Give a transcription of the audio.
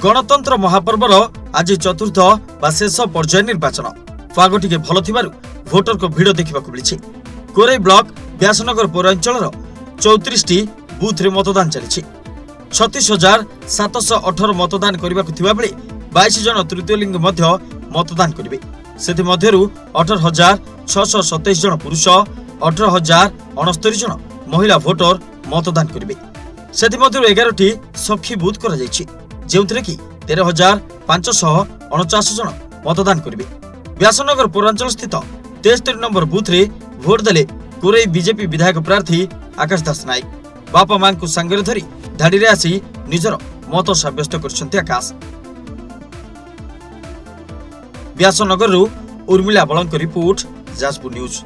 गणतंत्र महापर्वर आज चतुर्थ व शेष पर्याय निर्वाचन पाग टिके भल थिबारु भोटर को भिड़ देखा मिली। कोरै ब्लॉक व्यासनगर पौरांचल 34 बूथ रे मतदान चली 36,718 मतदान करने 22 जन तृतीय लिंग मतदान करेंगे। से 18,627 जन पुरुष 18,069 जन महिला भोटर मतदान करेंगे। से 11टी सखी बूथ कर जो 13,549 जन मतदान करेंगे। व्यासनगर पौरांचल स्थित 73 नंबर बूथ रे भोट देले कोरै बीजेपी विधायक प्रार्थी आकाश दास नायक बापा मां को सांगरे धरी धाड़ी रे आसी निजर मत साब्यस्त करछन्ती आकाश। व्यासनगर उर्मिला बलंक रिपोर्ट, जाजपुर न्यूज।